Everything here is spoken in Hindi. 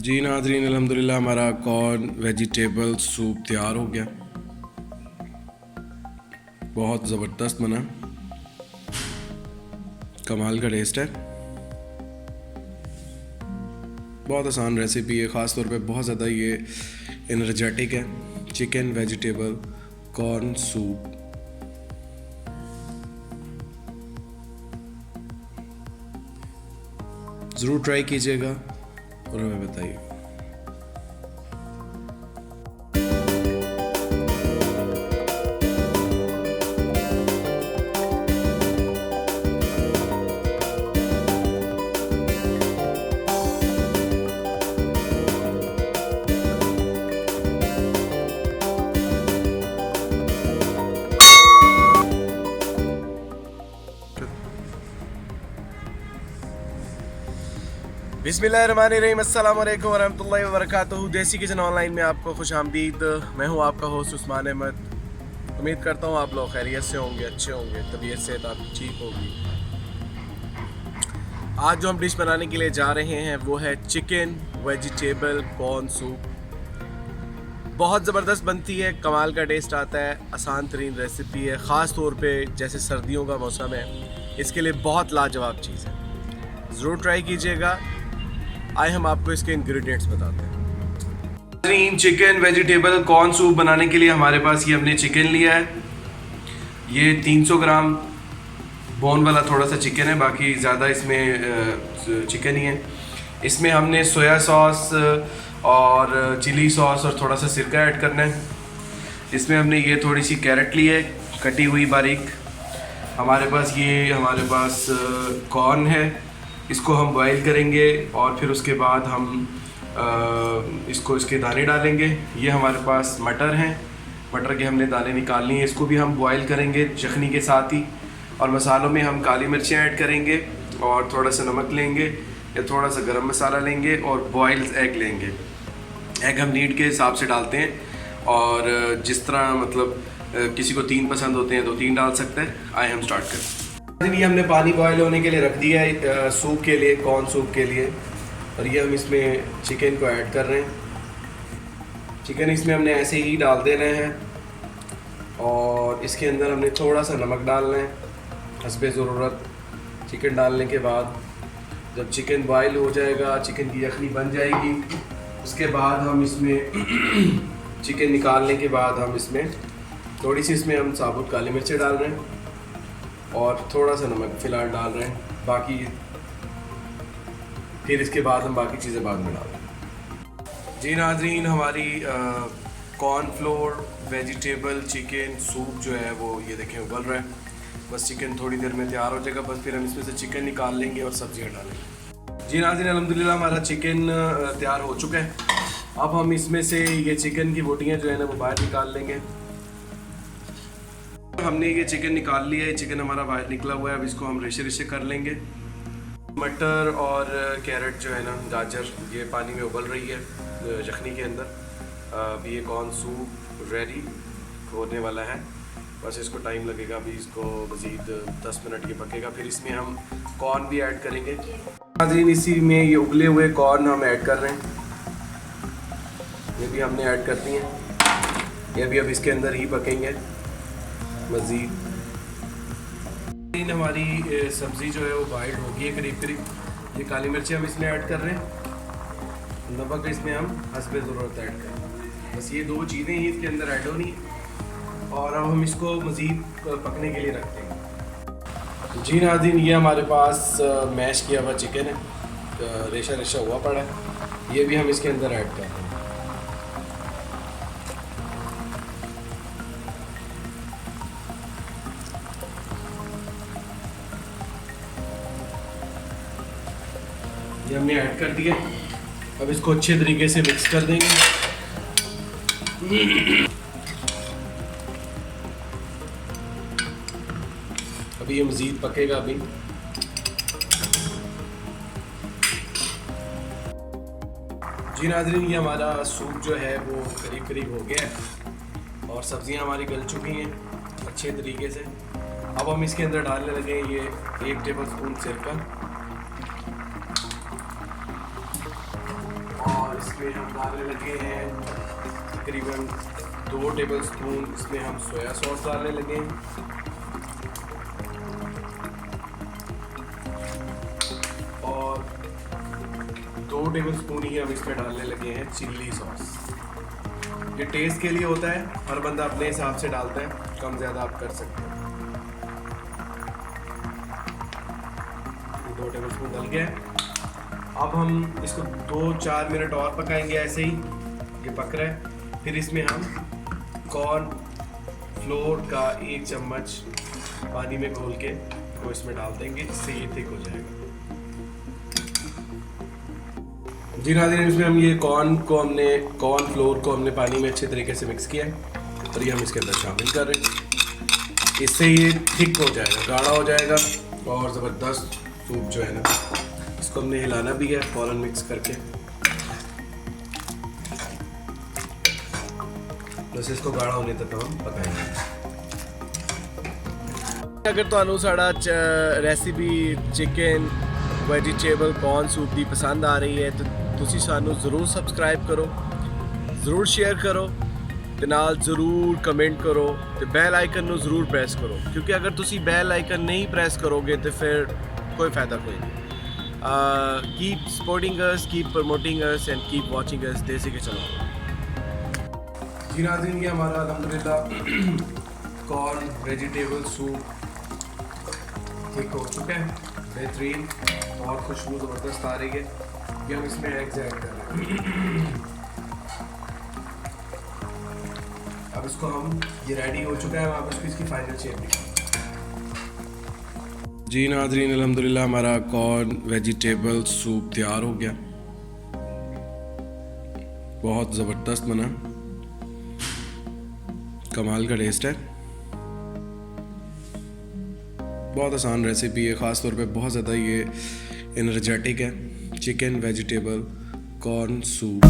जी नाज़रीन, अल्हम्दुलिल्लाह हमारा कॉर्न वेजिटेबल सूप तैयार हो गया। बहुत ज़बरदस्त बना, कमाल का टेस्ट है। बहुत आसान रेसिपी है, ख़ास तौर पे बहुत ज़्यादा ये एनर्जेटिक है। Chicken vegetable corn soup. ज़रूर ट्राई कीजिएगा और हमें बताइए। बिस्मिल्लाहिर्रहमानिर्रहीम, अस्सलाम वालेकुम वरहमतुल्लाहि वबरकातुहू। देसी किचन ऑनलाइन में आपको खुश आमदीद। मैं हूँ आपका होस्ट उस्मान अहमद। उम्मीद करता हूँ आप लोग खैरियत से होंगे, अच्छे होंगे, तबीयत सेहत आपकी ठीक होगी। आज जो हम डिश बनाने के लिए जा रहे हैं वो है चिकन वेजिटेबल कॉर्न सूप। बहुत ज़बरदस्त बनती है, कमाल का टेस्ट आता है, आसान तरीन रेसिपी है। ख़ास तौर पे जैसे सर्दियों का मौसम है, इसके लिए बहुत लाजवाब चीज़ है। ज़रूर ट्राई कीजिएगा। आए हम आपको इसके इंग्रेडिएंट्स बताते हैं। चिकन वेजिटेबल कॉर्न सूप बनाने के लिए हमारे पास ये हमने चिकन लिया है। ये 300 ग्राम बोन वाला थोड़ा सा चिकन है, बाकी ज़्यादा इसमें चिकन ही है। इसमें हमने सोया सॉस और चिली सॉस और थोड़ा सा सिरका ऐड करना है। इसमें हमने ये थोड़ी सी कैरेट ली है, कटी हुई बारीक। हमारे पास कॉर्न है, इसको हम बॉईल करेंगे और फिर उसके बाद हम इसको इसके दाने डालेंगे। ये हमारे पास मटर हैं, मटर के हमने दाने निकालनी है। इसको भी हम बॉईल करेंगे यखनी के साथ ही। और मसालों में हम काली मिर्चें ऐड करेंगे और थोड़ा सा नमक लेंगे या थोड़ा सा गरम मसाला लेंगे और बॉइल्ड एग लेंगे। एग हम नीड के हिसाब से डालते हैं और जिस तरह किसी को 3 पसंद होते हैं तो 3 डाल सकते हैं। आए हम स्टार्ट करें। ये हमने पानी बॉयल होने के लिए रख दिया है सूप के लिए, कॉर्न सूप के लिए। और ये हम इसमें चिकन को ऐड कर रहे हैं। चिकन इसमें हमने ऐसे ही डाल देना है और इसके अंदर हमने थोड़ा सा नमक डालना है हस्बे ज़रूरत। चिकन डालने के बाद जब चिकन बॉयल हो जाएगा, चिकन की यखनी बन जाएगी, उसके बाद हम इसमें चिकन निकालने के बाद हम इसमें थोड़ी सी हम साबुत काली मिर्चें डाल रहे हैं और थोड़ा सा नमक फ़िलहाल डाल रहे हैं। बाकी फिर इसके बाद हम बाकी चीज़ें बाद में डाल रहे हैं। जी नाज़रीन, हमारी कॉर्नफ्लोर वेजिटेबल चिकन सूप जो है वो ये देखें उबल रहा है। बस चिकन थोड़ी देर में तैयार हो जाएगा, बस फिर हम इसमें से चिकन निकाल लेंगे और सब्जियां डालेंगे। जी नाज़रीन, अल्हम्दुलिल्लाह हमारा चिकन तैयार हो चुका है। अब हम इसमें से ये चिकन की बोटियाँ जो है ना वो बाहर निकाल लेंगे। हमने ये चिकन निकाल लिया है, चिकन हमारा बाहर निकला हुआ है। अब इसको हम रेशे रेशे कर लेंगे। मटर और कैरेट जो है ना, गाजर, ये पानी में उबल रही है यखनी के अंदर। अब ये कॉर्न सूप रेडी होने वाला है, बस इसको टाइम लगेगा। अभी इसको मज़ीद 10 मिनट ये पकेगा, फिर इसमें हम कॉर्न भी ऐड करेंगे। नाज़रीन, इसी में ये उबले हुए कॉर्न हम ऐड कर रहे हैं। ये भी हमने ऐड कर दिए हैं। ये भी अब इसके अंदर ही पकेंगे मज़ीद। हमारी सब्ज़ी जो है वो बॉइल्ड होगी है करीब करीब। ये काली मिर्ची हम इसमें ऐड कर रहे हैं, नमक इसमें हम हस्बे ज़रूरत ऐड कर रहे हैं। बस ये 2 चीज़ें ही इसके अंदर ऐड होनी है और अब हम इसको मज़ीद पकने के लिए रखते हैं। जी नाज़रीन, ये हमारे पास मैश किया हुआ चिकन है, रेशा रेशा हुआ पड़ा है। ये भी हम इसके अंदर ऐड कर रहे हैं। ये हमने ऐड कर दिया। अब इसको अच्छे तरीके से मिक्स कर देंगे। अभी ये मज़ीद पकेगा। अभी जी नाज़रीन, ये हमारा सूप जो है वो करीब करीब हो गया है और सब्ज़ियां हमारी गल चुकी हैं अच्छे तरीके से। अब हम इसके अंदर डालने लगे ये 1 टेबल स्पून सिरका और इसमें हम डालने लगे हैं तकरीबन 2 टेबलस्पून। इसमें हम सोया सॉस डालने लगे हैं और 2 टेबलस्पून ही हम इसमें डालने लगे हैं चिल्ली सॉस। ये टेस्ट के लिए होता है, हर बंदा अपने हिसाब से डालता है, कम ज़्यादा आप कर सकते हैं। 2 टेबलस्पून डल गया है। अब हम इसको 2-4 मिनट और पकाएंगे ऐसे ही, ये पक रहा है। फिर इसमें हम कॉर्न फ्लोर का 1 चम्मच पानी में घोल के वो इसमें डाल देंगे, इससे ये थिक हो जाएगा। जी नाज़रीन, इसमें हम ये कॉर्न फ्लोर को हमने पानी में अच्छे तरीके से मिक्स किया है और ये हम इसके अंदर शामिल कर रहे हैं। इससे ये थिक हो जाएगा, गाढ़ा हो जाएगा और ज़बरदस्त सूप जो है ना, इसको हमने हिलाना भी है फ़ौरन मिक्स करके। बस इसको गाढ़ा होने तक हम पकाएंगे। अगर तुहानू साड़ा recipe chicken vegetable corn soup की पसंद आ रही है तो तुसी सानू ज़रूर सबसक्राइब करो, ज़रूर शेयर करो ते नाल ज़रूर कमेंट करो ते बैल आइकन नू ज़रूर प्रेस करो, क्योंकि अगर तुसी बैल आइकन नहीं प्रेस करोगे तो फिर कोई फ़ायदा कोई नहीं। Keep supporting us, keep promoting us and keep watching us देसी के चलो। जी नाज़रीन, ये हमारा अल्हम्दुलिल्लाह कॉर्न वेजिटेबल सूप ठीक हो चुका है, बेहतरीन, बहुत खुशबू ज़बरदस्त आ रही है। ये हम इसमें एग्स ऐड कर रहे हैं। अब इसको हम, ये रेडी हो चुका है, अब इसको इसकी फाइनल शेप दिखाएंगे। जी नाज़रीन, अल्हम्दुलिल्लाह हमारा कॉर्न वेजिटेबल सूप तैयार हो गया, बहुत ज़बरदस्त बना, कमाल का टेस्ट है। बहुत आसान रेसिपी है, ख़ास तौर पे बहुत ज़्यादा ये एनर्जेटिक है। Chicken vegetable corn soup.